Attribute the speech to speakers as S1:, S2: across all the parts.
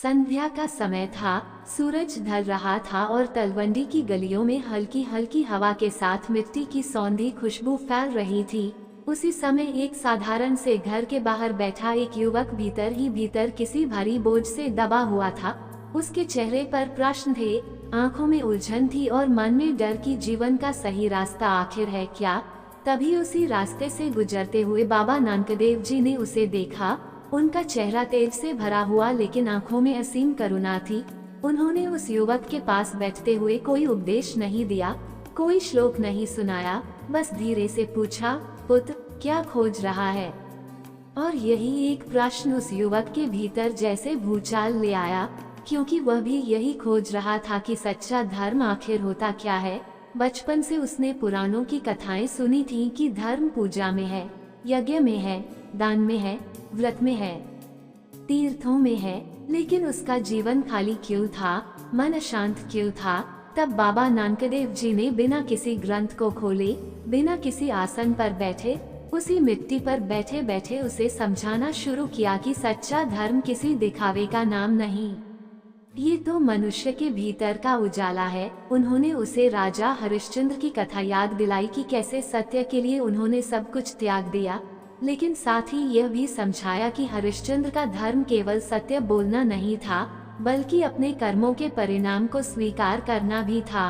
S1: संध्या का समय था, सूरज ढल रहा था और तलवंडी की गलियों में हल्की हल्की हवा के साथ मिट्टी की सौंधी खुशबू फैल रही थी। उसी समय एक साधारण से घर के बाहर बैठा एक युवक भीतर ही भीतर किसी भारी बोझ से दबा हुआ था। उसके चेहरे पर प्रश्न थे, आंखों में उलझन थी और मन में डर कि जीवन का सही रास्ता आखिर है क्या। तभी उसी रास्ते से गुजरते हुए बाबा नानकदेव जी ने उसे देखा। उनका चेहरा तेज से भरा हुआ लेकिन आंखों में असीम करुणा थी। उन्होंने उस युवक के पास बैठते हुए कोई उपदेश नहीं दिया, कोई श्लोक नहीं सुनाया, बस धीरे से पूछा, पुत्र क्या खोज रहा है। और यही एक प्रश्न उस युवक के भीतर जैसे भूचाल ले आया, क्योंकि वह भी यही खोज रहा था कि सच्चा धर्म आखिर होता क्या है। बचपन से उसने पुराणों की कथाएं सुनी थी कि धर्म पूजा में है, यज्ञ में है, दान में है, व्रत में है, तीर्थों में है, लेकिन उसका जीवन खाली क्यों था, मन अशांत क्यों था। तब बाबा नानकदेव जी ने बिना किसी ग्रंथ को खोले, बिना किसी आसन पर बैठे, उसी मिट्टी पर बैठे बैठे उसे समझाना शुरू किया कि सच्चा धर्म किसी दिखावे का नाम नहीं, ये तो मनुष्य के भीतर का उजाला है। उन्होंने उसे राजा हरिश्चंद्र की कथा याद दिलाई कि कैसे सत्य के लिए उन्होंने सब कुछ त्याग दिया, लेकिन साथ ही यह भी समझाया कि हरिश्चंद्र का धर्म केवल सत्य बोलना नहीं था, बल्कि अपने कर्मों के परिणाम को स्वीकार करना भी था।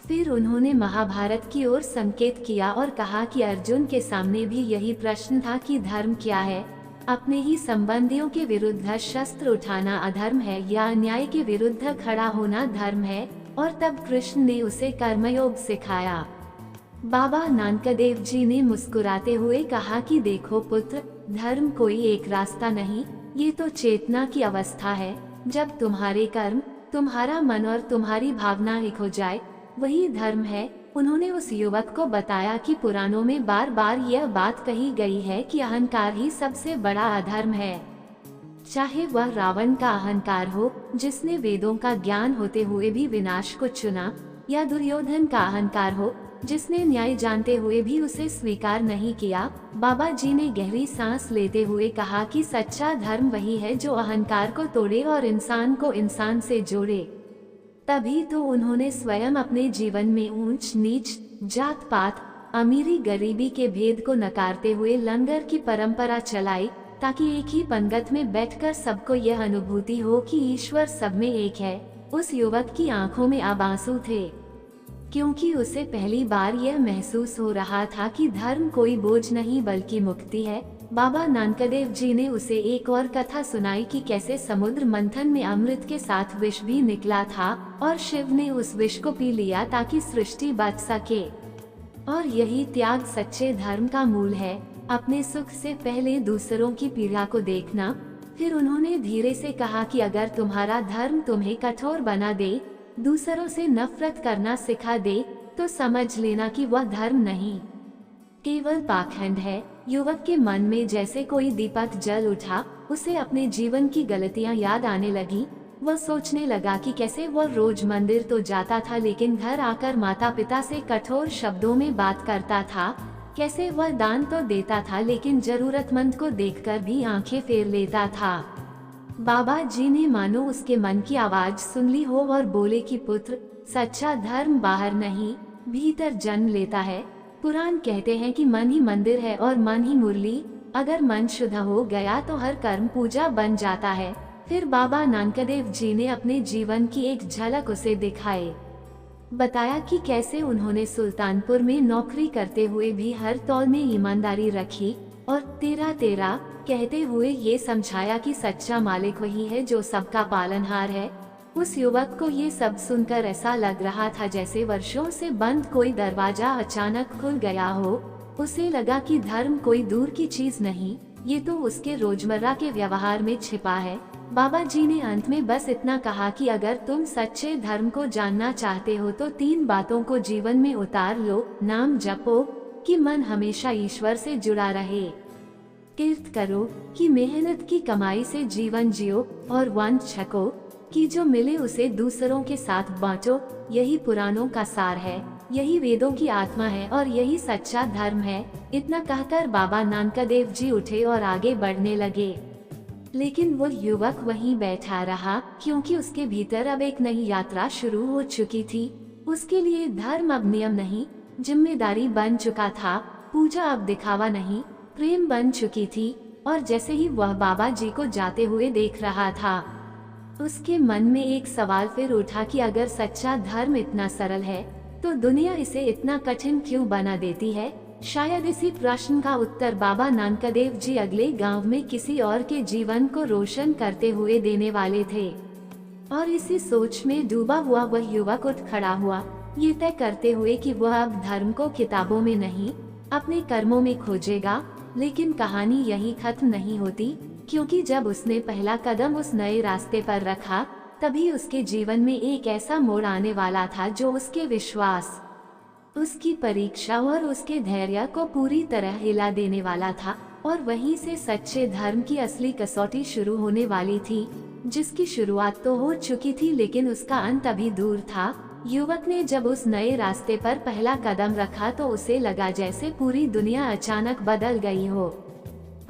S1: फिर उन्होंने महाभारत की ओर संकेत किया और कहा कि अर्जुन के सामने भी यही प्रश्न था कि धर्म क्या है। अपने ही संबंधियों के विरुद्ध शस्त्र उठाना अधर्म है या अन्याय के विरुद्ध खड़ा होना धर्म है। और तब कृष्ण ने उसे कर्मयोग सिखाया। बाबा नानकदेव जी ने मुस्कुराते हुए कहा कि देखो पुत्र, धर्म कोई एक रास्ता नहीं, ये तो चेतना की अवस्था है। जब तुम्हारे कर्म, तुम्हारा मन और तुम्हारी भावना एक हो जाए, वही धर्म है। उन्होंने उस युवक को बताया कि पुराणों में बार बार यह बात कही गई है कि अहंकार ही सबसे बड़ा अधर्म है। चाहे वह रावण का अहंकार हो, जिसने वेदों का ज्ञान होते हुए भी विनाश को चुना, या दुर्योधन का अहंकार हो, जिसने न्याय जानते हुए भी उसे स्वीकार नहीं किया। बाबा जी ने गहरी सांस लेते हुए कहा कि सच्चा धर्म वही है जो अहंकार को तोड़े और इंसान को इंसान से जोड़े। तभी तो उन्होंने स्वयं अपने जीवन में ऊंच नीच, जात पात, अमीरी गरीबी के भेद को नकारते हुए लंगर की परंपरा चलाई, ताकि एक ही पंगत में बैठकर सबको यह अनुभूति हो कि ईश्वर सब में एक है। उस युवक की आंखों में अब आंसू थे, क्योंकि उसे पहली बार यह महसूस हो रहा था कि धर्म कोई बोझ नहीं बल्कि मुक्ति है। बाबा नानकदेव जी ने उसे एक और कथा सुनाई कि कैसे समुद्र मंथन में अमृत के साथ विष भी निकला था और शिव ने उस विष को पी लिया ताकि सृष्टि बच सके। और यही त्याग सच्चे धर्म का मूल है, अपने सुख से पहले दूसरों की पीड़ा को देखना। फिर उन्होंने धीरे से कहा कि अगर तुम्हारा धर्म तुम्हें कठोर बना दे, दूसरों से नफरत करना सिखा दे, तो समझ लेना कि वह धर्म नहीं, केवल पाखंड है। युवक के मन में जैसे कोई दीपक जल उठा, उसे अपने जीवन की गलतियां याद आने लगी। वह सोचने लगा कि कैसे वह रोज मंदिर तो जाता था, लेकिन घर आकर माता पिता से कठोर शब्दों में बात करता था। कैसे वह दान तो देता था, लेकिन जरूरतमंद को देखकर भी आंखें फेर लेता था। बाबा जी ने मानो उसके मन की आवाज सुन ली हो और बोले कि पुत्र, सच्चा धर्म बाहर नहीं, भीतर जन्म लेता है। पुराण कहते हैं कि मन ही मंदिर है और मन ही मुरली। अगर मन शुद्ध हो गया तो हर कर्म पूजा बन जाता है। फिर बाबा नानकदेव जी ने अपने जीवन की एक झलक उसे दिखाई। बताया कि कैसे उन्होंने सुल्तानपुर में नौकरी करते हुए भी हर तौल में ईमानदारी रखी और तेरा तेरा कहते हुए ये समझाया कि सच्चा मालिक वही है जो सबका पालनहार है। उस युवक को ये सब सुनकर ऐसा लग रहा था जैसे वर्षों से बंद कोई दरवाजा अचानक खुल गया हो। उसे लगा कि धर्म कोई दूर की चीज नहीं, ये तो उसके रोजमर्रा के व्यवहार में छिपा है। बाबा जी ने अंत में बस इतना कहा कि अगर तुम सच्चे धर्म को जानना चाहते हो तो 3 बातों को जीवन में उतार लो। नाम जपो कि मन हमेशा ईश्वर से जुड़ा रहे, तीर्थ करो कि मेहनत की कमाई से जीवन जियो, और वन छको कि जो मिले उसे दूसरों के साथ बांटो। यही पुराणों का सार है, यही वेदों की आत्मा है और यही सच्चा धर्म है। इतना कहकर बाबा नानकदेव जी उठे और आगे बढ़ने लगे। लेकिन वो युवक वहीं बैठा रहा, क्योंकि उसके भीतर अब एक नई यात्रा शुरू हो चुकी थी। उसके लिए धर्म अब नियम नहीं, जिम्मेदारी बन चुका था। पूजा अब दिखावा नहीं, प्रेम बन चुकी थी। और जैसे ही वह बाबा जी को जाते हुए देख रहा था, उसके मन में एक सवाल फिर उठा कि अगर सच्चा धर्म इतना सरल है, तो दुनिया इसे इतना कठिन क्यों बना देती है। शायद इसी प्रश्न का उत्तर बाबा नानकदेव जी अगले गांव में किसी और के जीवन को रोशन करते हुए देने वाले थे। और इसी सोच में डूबा हुआ वह युवक उठ खड़ा हुआ, ये तय करते हुए कि वह अब धर्म को किताबों में नहीं, अपने कर्मों में खोजेगा। लेकिन कहानी यही खत्म नहीं होती, क्योंकि जब उसने पहला कदम उस नए रास्ते पर रखा, तभी उसके जीवन में एक ऐसा मोड़ आने वाला था जो उसके विश्वास, उसकी परीक्षा और उसके धैर्य को पूरी तरह हिला देने वाला था। और वहीं से सच्चे धर्म की असली कसौटी शुरू होने वाली थी, जिसकी शुरुआत तो हो चुकी थी, लेकिन उसका अंत अभी दूर था। युवक ने जब उस नए रास्ते पर पहला कदम रखा तो उसे लगा जैसे पूरी दुनिया अचानक बदल गई हो।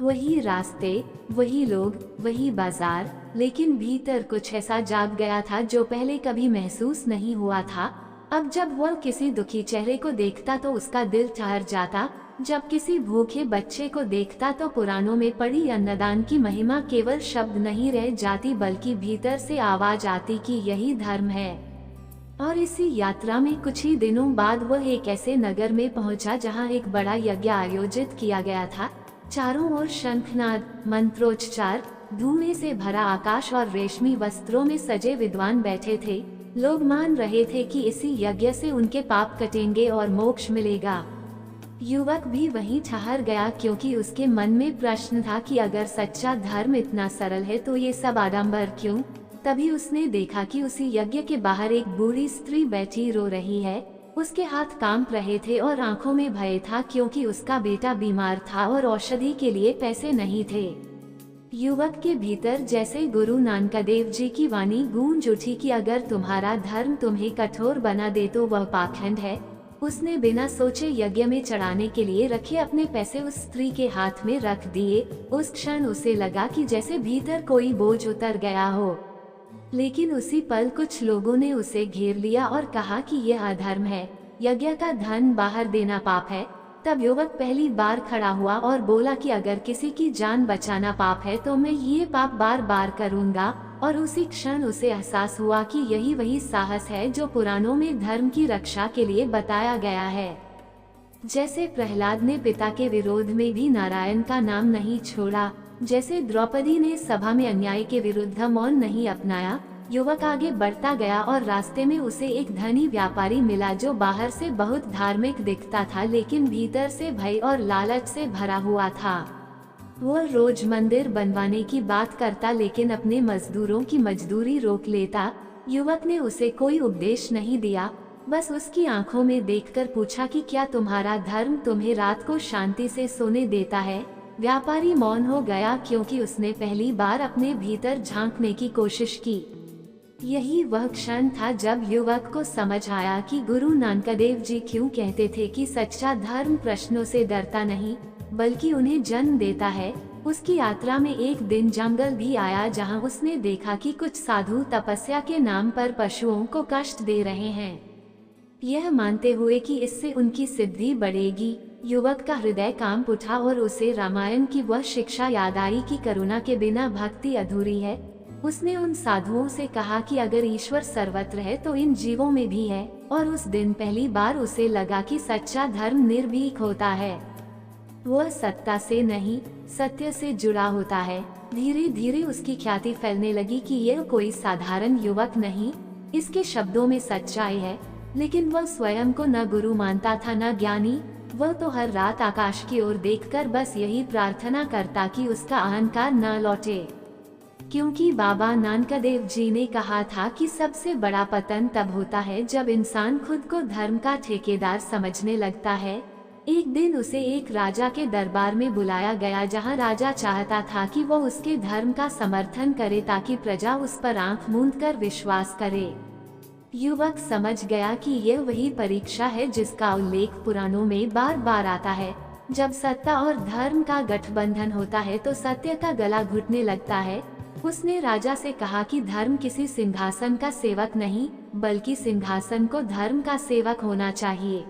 S1: वही रास्ते, वही लोग, वही बाजार, लेकिन भीतर कुछ ऐसा जाग गया था जो पहले कभी महसूस नहीं हुआ था। अब जब वह किसी दुखी चेहरे को देखता तो उसका दिल ठहर जाता, जब किसी भूखे बच्चे को देखता तो पुराणों में पढ़ी अन्नदान की महिमा केवल शब्द नहीं रह जाती, बल्कि भीतर से आवाज आती कि यही धर्म है। और इसी यात्रा में कुछ ही दिनों बाद वह एक ऐसे नगर में पहुंचा जहां एक बड़ा यज्ञ आयोजित किया गया था। चारों ओर शंखनाद, मंत्रोच्चार, धुएं से भरा आकाश और रेशमी वस्त्रों में सजे विद्वान बैठे थे। लोग मान रहे थे कि इसी यज्ञ से उनके पाप कटेंगे और मोक्ष मिलेगा। युवक भी वहीं ठहर गया, क्योंकि उसके मन में प्रश्न था कि अगर सच्चा धर्म इतना सरल है तो ये सब आडंबर क्यों। तभी उसने देखा कि उसी यज्ञ के बाहर एक बूढ़ी स्त्री बैठी रो रही है। उसके हाथ कांप रहे थे और आंखों में भय था, क्योंकि उसका बेटा बीमार था और औषधि के लिए पैसे नहीं थे। युवक के भीतर जैसे गुरु नानकदेव जी की वाणी गूंज उठी कि अगर तुम्हारा धर्म तुम्हें कठोर बना दे तो वह पाखंड है। उसने बिना सोचे यज्ञ में चढ़ाने के लिए रखे अपने पैसे उस स्त्री के हाथ में रख दिए। उस क्षण उसे लगा कि जैसे भीतर कोई बोझ उतर गया हो। लेकिन उसी पल कुछ लोगों ने उसे घेर लिया और कहा कि यह अधर्म है, यज्ञ का धन बाहर देना पाप है। तब युवक पहली बार खड़ा हुआ और बोला कि अगर किसी की जान बचाना पाप है तो मैं ये पाप बार बार करूंगा। और उसी क्षण उसे एहसास हुआ कि यही वही साहस है जो पुराणों में धर्म की रक्षा के लिए बताया गया है। जैसे प्रहलाद ने पिता के विरोध में भी नारायण का नाम नहीं छोड़ा, जैसे द्रौपदी ने सभा में अन्याय के विरुद्ध मौन नहीं अपनाया। युवक आगे बढ़ता गया और रास्ते में उसे एक धनी व्यापारी मिला जो बाहर से बहुत धार्मिक दिखता था, लेकिन भीतर से भय और लालच से भरा हुआ था। वह रोज मंदिर बनवाने की बात करता, लेकिन अपने मजदूरों की मजदूरी रोक लेता। युवक ने उसे कोई उपदेश नहीं दिया, बस उसकी आंखों में देखकर पूछा कि क्या तुम्हारा धर्म तुम्हें रात को शांति से सोने देता है। व्यापारी मौन हो गया, क्योंकि उसने पहली बार अपने भीतर झांकने की कोशिश की। यही वह क्षण था जब युवक को समझ आया कि गुरु नानकदेव जी क्यों कहते थे कि सच्चा धर्म प्रश्नों से डरता नहीं, बल्कि उन्हें जन्म देता है। उसकी यात्रा में एक दिन जंगल भी आया, जहां उसने देखा कि कुछ साधु तपस्या के नाम पर पशुओं को कष्ट दे रहे हैं, यह मानते हुए कि इससे उनकी सिद्धि बढ़ेगी। युवक का हृदय कांप उठा और उसे रामायण की वह शिक्षा याद आई कि करुणा के बिना भक्ति अधूरी है। उसने उन साधुओं से कहा कि अगर ईश्वर सर्वत्र है तो इन जीवों में भी है। और उस दिन पहली बार उसे लगा कि सच्चा धर्म निर्भीक होता है, वह सत्ता से नहीं, सत्य से जुड़ा होता है। धीरे धीरे उसकी ख्याति फैलने लगी कि यह कोई साधारण युवक नहीं, इसके शब्दों में सच्चाई है। लेकिन वह स्वयं को न गुरु मानता था न ज्ञानी। वह तो हर रात आकाश की ओर देखकर बस यही प्रार्थना करता कि उसका अहंकार न लौटे, क्योंकि बाबा नानकदेव जी ने कहा था कि सबसे बड़ा पतन तब होता है जब इंसान खुद को धर्म का ठेकेदार समझने लगता है। एक दिन उसे एक राजा के दरबार में बुलाया गया, जहां राजा चाहता था कि वो उसके धर्म का समर्थन करे ताकि प्रजा उस पर आंख मूंद कर विश्वास करे। युवक समझ गया कि यह वही परीक्षा है जिसका उल्लेख पुराणों में बार बार आता है। जब सत्ता और धर्म का गठबंधन होता है तो सत्य का गला घुटने लगता है। उसने राजा से कहा कि धर्म किसी सिंहासन का सेवक नहीं, बल्कि सिंहासन को धर्म का सेवक होना चाहिए।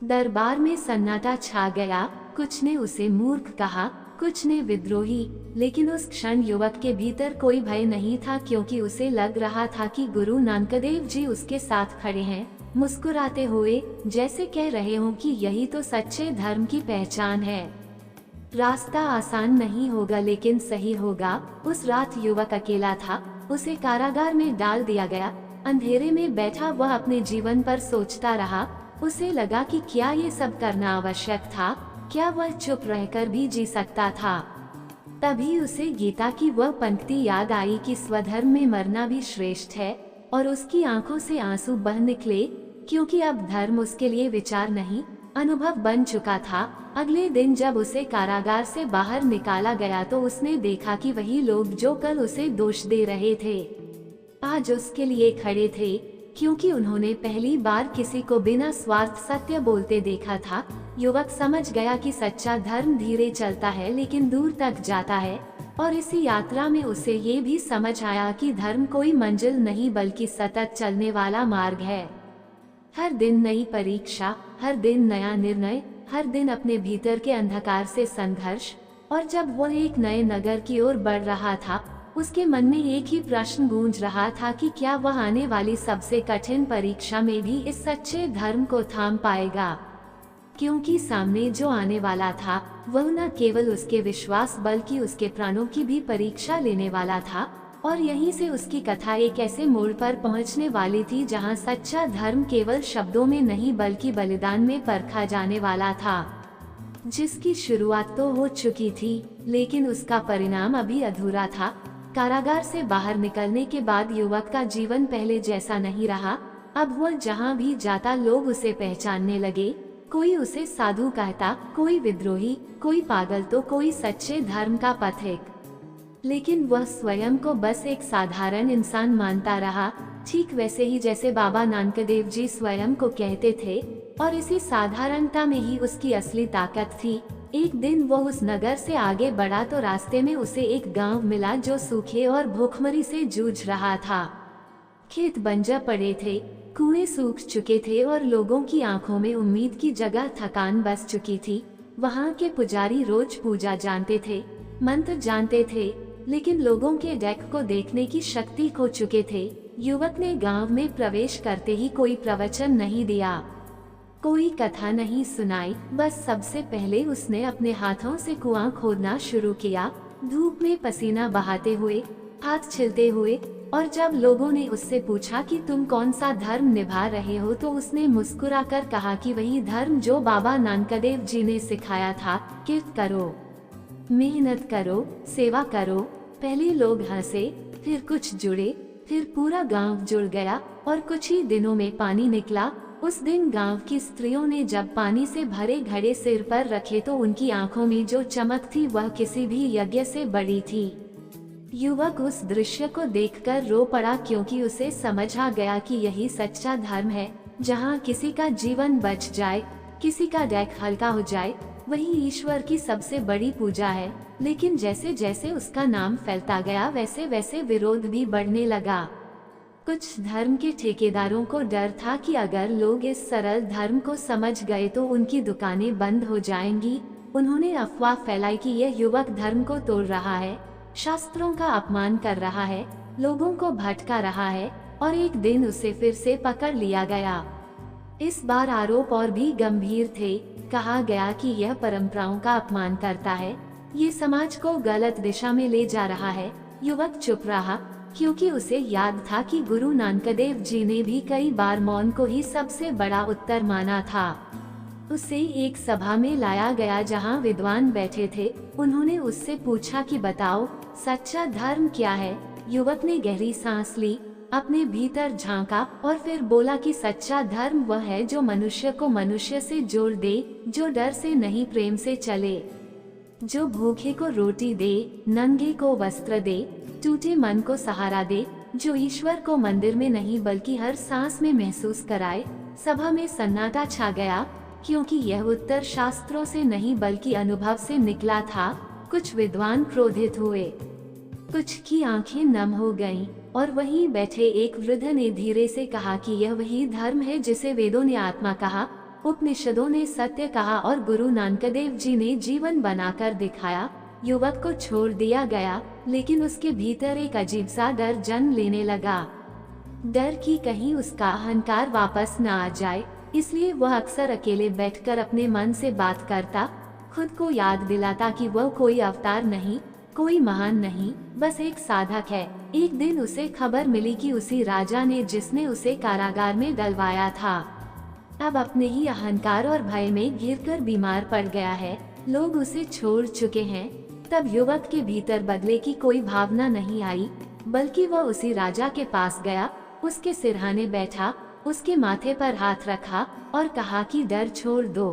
S1: दरबार में सन्नाटा छा गया। कुछ ने उसे मूर्ख कहा, कुछ ने विद्रोही, लेकिन उस क्षण युवक के भीतर कोई भय नहीं था, क्योंकि उसे लग रहा था कि गुरु नानकदेव जी उसके साथ खड़े हैं, मुस्कुराते हुए, जैसे कह रहे हों कि यही तो सच्चे धर्म की पहचान है। रास्ता आसान नहीं होगा, लेकिन सही होगा। उस रात युवक अकेला था। उसे कारागार में डाल दिया गया। अंधेरे में बैठा वह अपने जीवन पर सोचता रहा। उसे लगा कि क्या ये सब करना आवश्यक था? क्या वह चुप रहकर भी जी सकता था? तभी उसे गीता की वह पंक्ति याद आई कि स्वधर्म में मरना भी श्रेष्ठ है, और उसकी आंखों से आंसू बह निकले, क्योंकि अब धर्म उसके लिए विचार नहीं, अनुभव बन चुका था। अगले दिन जब उसे कारागार से बाहर निकाला गया तो उसने देखा कि वही लोग जो कल उसे दोष दे रहे थे, आज उसके लिए खड़े थे, क्योंकि उन्होंने पहली बार किसी को बिना स्वार्थ सत्य बोलते देखा था। युवक समझ गया कि सच्चा धर्म धीरे चलता है लेकिन दूर तक जाता है, और इसी यात्रा में उसे ये भी समझ आया कि धर्म कोई मंजिल नहीं बल्कि सतत चलने वाला मार्ग है। हर दिन नई परीक्षा, हर दिन नया निर्णय, हर दिन अपने भीतर के अंधकार से संघर्ष। और जब वह एक नए नगर की ओर बढ़ रहा था, उसके मन में एक ही प्रश्न गूंज रहा था कि क्या वह आने वाली सबसे कठिन परीक्षा में भी इस सच्चे धर्म को थाम पाएगा? क्योंकि सामने जो आने वाला था वह न केवल उसके विश्वास बल्कि उसके प्राणों की भी परीक्षा लेने वाला था। और यहीं से उसकी कथा एक ऐसे मोड़ पर पहुंचने वाली थी जहां सच्चा धर्म केवल शब्दों में नहीं बल्कि बलिदान में परखा जाने वाला था, जिसकी शुरुआत तो हो चुकी थी लेकिन उसका परिणाम अभी अधूरा था। कारागार से बाहर निकलने के बाद युवक का जीवन पहले जैसा नहीं रहा। अब वह जहां भी जाता लोग उसे पहचानने लगे। कोई उसे साधु कहता, कोई विद्रोही, कोई पागल तो कोई सच्चे धर्म का पथिक। लेकिन वह स्वयं को बस एक साधारण इंसान मानता रहा, ठीक वैसे ही जैसे बाबा नानकदेव जी स्वयं को कहते थे। और इसी साधारणता में ही उसकी असली ताकत थी। एक दिन वह उस नगर से आगे बढ़ा तो रास्ते में उसे एक गांव मिला जो सूखे और भूखमरी से जूझ रहा था। खेत बंजर पड़े थे, कुएं सूख चुके थे और लोगों की आंखों में उम्मीद की जगह थकान बस चुकी थी। वहां के पुजारी रोज पूजा जानते थे, मंत्र जानते थे, लेकिन लोगों के डेक को देखने की शक्ति खो चुके थे। युवक ने गांव में प्रवेश करते ही कोई प्रवचन नहीं दिया, कोई कथा नहीं सुनाई। बस सबसे पहले उसने अपने हाथों से कुआं खोदना शुरू किया, धूप में पसीना बहाते हुए, हाथ छिलते हुए। और जब लोगों ने उससे पूछा कि तुम कौन सा धर्म निभा रहे हो, तो उसने मुस्कुराकर कहा कि वही धर्म जो बाबा नानकदेव जी ने सिखाया था, किर्त करो, मेहनत करो, सेवा करो। पहले लोग हंसे, फिर कुछ जुड़े, फिर पूरा गांव जुड़ गया और कुछ ही दिनों में पानी निकला। उस दिन गांव की स्त्रियों ने जब पानी से भरे घड़े सिर पर रखे तो उनकी आंखों में जो चमक थी वह किसी भी यज्ञ से बड़ी थी। युवक उस दृश्य को देखकर रो पड़ा, क्योंकि उसे समझ आ गया कि यही सच्चा धर्म है, जहां किसी का जीवन बच जाए, किसी का डेक हल्का हो जाए, वही ईश्वर की सबसे बड़ी पूजा है। लेकिन जैसे जैसे उसका नाम फैलता गया वैसे वैसे विरोध भी बढ़ने लगा। कुछ धर्म के ठेकेदारों को डर था कि अगर लोग इस सरल धर्म को समझ गए तो उनकी दुकानें बंद हो जाएंगी। उन्होंने अफवाह फैलाई कि यह युवक धर्म को तोड़ रहा है, शास्त्रों का अपमान कर रहा है, लोगों को भटका रहा है, और एक दिन उसे फिर से पकड़ लिया गया। इस बार आरोप और भी गंभीर थे। कहा गया कि यह परंपराओं का अपमान करता है, ये समाज को गलत दिशा में ले जा रहा है। युवक चुप रहा, क्योंकि उसे याद था कि गुरु नानकदेव जी ने भी कई बार मौन को ही सबसे बड़ा उत्तर माना था। उसे एक सभा में लाया गया जहां विद्वान बैठे थे। उन्होंने उससे पूछा कि बताओ, सच्चा धर्म क्या है? युवक ने गहरी सांस ली, अपने भीतर झांका और फिर बोला कि सच्चा धर्म वह है जो मनुष्य को मनुष्य से जोड़ दे, जो डर से नहीं प्रेम से चले, जो भूखे को रोटी दे, नंगे को वस्त्र दे, टूटे मन को सहारा दे, जो ईश्वर को मंदिर में नहीं बल्कि हर सांस में महसूस कराए। सभा में सन्नाटा छा गया। क्योंकि यह उत्तर शास्त्रों से नहीं बल्कि अनुभव से निकला था। कुछ विद्वान क्रोधित हुए, कुछ की आंखें नम हो गईं, और वहीं बैठे एक वृद्ध ने धीरे से कहा कि यह वही धर्म है जिसे वेदों ने आत्मा कहा, उपनिषदों ने सत्य कहा और गुरु नानक देव जी ने जीवन बनाकर दिखाया। युवक को छोड़ दिया गया, लेकिन उसके भीतर एक अजीब सा डर जन्म लेने लगा। डर कि कहीं उसका अहंकार वापस न आ जाए, इसलिए वह अक्सर अकेले बैठकर अपने मन से बात करता, खुद को याद दिलाता कि वह कोई अवतार नहीं, कोई महान नहीं, बस एक साधक है। एक दिन उसे खबर मिली कि उसी राजा ने जिसने उसे कारागार में डलवाया था, अब अपने ही अहंकार और भय में घिरकर बीमार पड़ गया है। लोग उसे छोड़ चुके हैं। तब युवक के भीतर बदले की कोई भावना नहीं आई, बल्कि वह उसी राजा के पास गया, उसके सिरहाने बैठा, उसके माथे पर हाथ रखा और कहा कि डर छोड़ दो।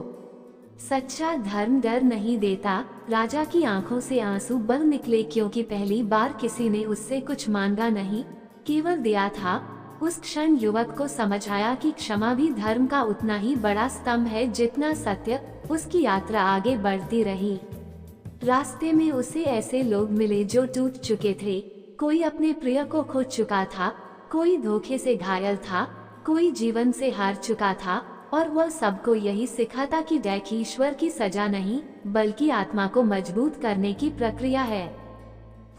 S1: सच्चा धर्म डर नहीं देता। राजा की आंखों से आंसू बह निकले, क्योंकि पहली बार किसी ने उससे कुछ मांगा नहीं, केवल दिया था। उस क्षण युवक को समझ आया कि क्षमा भी धर्म का उतना ही बड़ा स्तंभ है जितना सत्य। उसकी यात्रा आगे बढ़ती रही। रास्ते में उसे ऐसे लोग मिले जो टूट चुके थे। कोई अपने प्रिय को खो चुका था, कोई धोखे से घायल था, कोई जीवन से हार चुका था, और वह सबको यही सिखाता कि डैक ईश्वर की सजा नहीं, बल्कि आत्मा को मजबूत करने की प्रक्रिया है।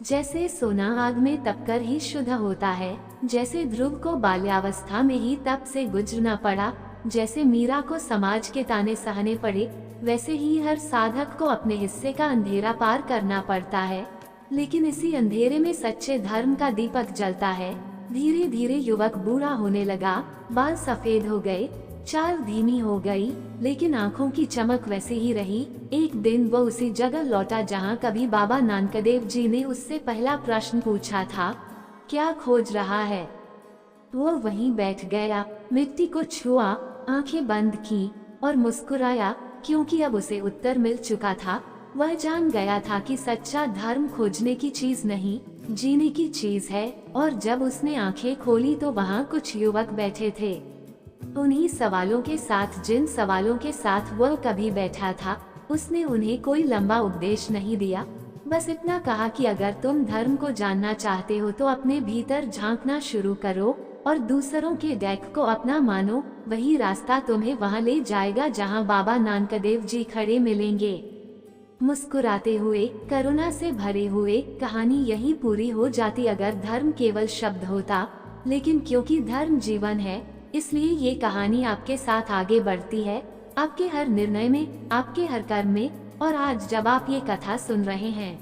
S1: जैसे सोना आग में तपकर ही शुद्ध होता है, जैसे ध्रुव को बाल्यावस्था में ही तप से गुजरना पड़ा, जैसे मीरा को समाज के ताने सहने पड़े, वैसे ही हर साधक को अपने हिस्से का अंधेरा पार करना पड़ता है। लेकिन इसी अंधेरे में सच्चे धर्म का दीपक जलता है। धीरे धीरे युवक बूढ़ा होने लगा, बाल सफेद हो गए, चाल धीमी हो गई, लेकिन आंखों की चमक वैसी ही रही। एक दिन वो उसी जगह लौटा जहां कभी बाबा नानक देव जी ने उससे पहला प्रश्न पूछा था, क्या खोज रहा है। वो वहीं बैठ गया, मिट्टी को छुआ, आंखें बंद की और मुस्कुराया, क्योंकि अब उसे उत्तर मिल चुका था। वह जान गया था कि सच्चा धर्म खोजने की चीज नहीं, जीने की चीज है। और जब उसने आंखें खोली तो वहाँ कुछ युवक बैठे थे, उन्हीं सवालों के साथ जिन सवालों के साथ वह कभी बैठा था। उसने उन्हें कोई लंबा उपदेश नहीं दिया, बस इतना कहा कि अगर तुम धर्म को जानना चाहते हो तो अपने भीतर झांकना शुरू करो और दूसरों के डैक को अपना मानो। वही रास्ता तुम्हें वहां ले जाएगा जहां बाबा नानक देव जी खड़े मिलेंगे, मुस्कुराते हुए, करुणा से भरे हुए। कहानी यही पूरी हो जाती अगर धर्म केवल शब्द होता, लेकिन क्योंकि धर्म जीवन है, इसलिए ये कहानी आपके साथ आगे बढ़ती है, आपके हर निर्णय में, आपके हर कर्म में। और आज जब आप ये कथा सुन रहे हैं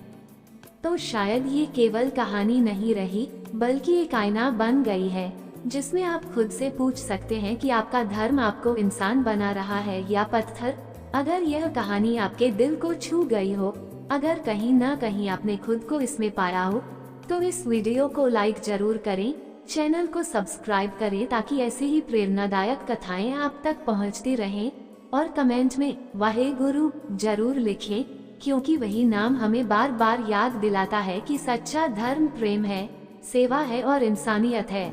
S1: तो शायद ये केवल कहानी नहीं रही, बल्कि एक आईना बन गई है, जिसमें आप खुद से पूछ सकते हैं कि आपका धर्म आपको इंसान बना रहा है या पत्थर। अगर यह कहानी आपके दिल को छू गई हो, अगर कहीं ना कहीं आपने खुद को इसमें पाया हो, तो इस वीडियो को लाइक जरूर करें, चैनल को सब्सक्राइब करें ताकि ऐसी ही प्रेरणादायक कथाएं आप तक पहुंचती रहें। और कमेंट में वाहेगुरु जरूर लिखें, क्योंकि वही नाम हमें बार बार याद दिलाता है कि सच्चा धर्म प्रेम है, सेवा है और इंसानियत है।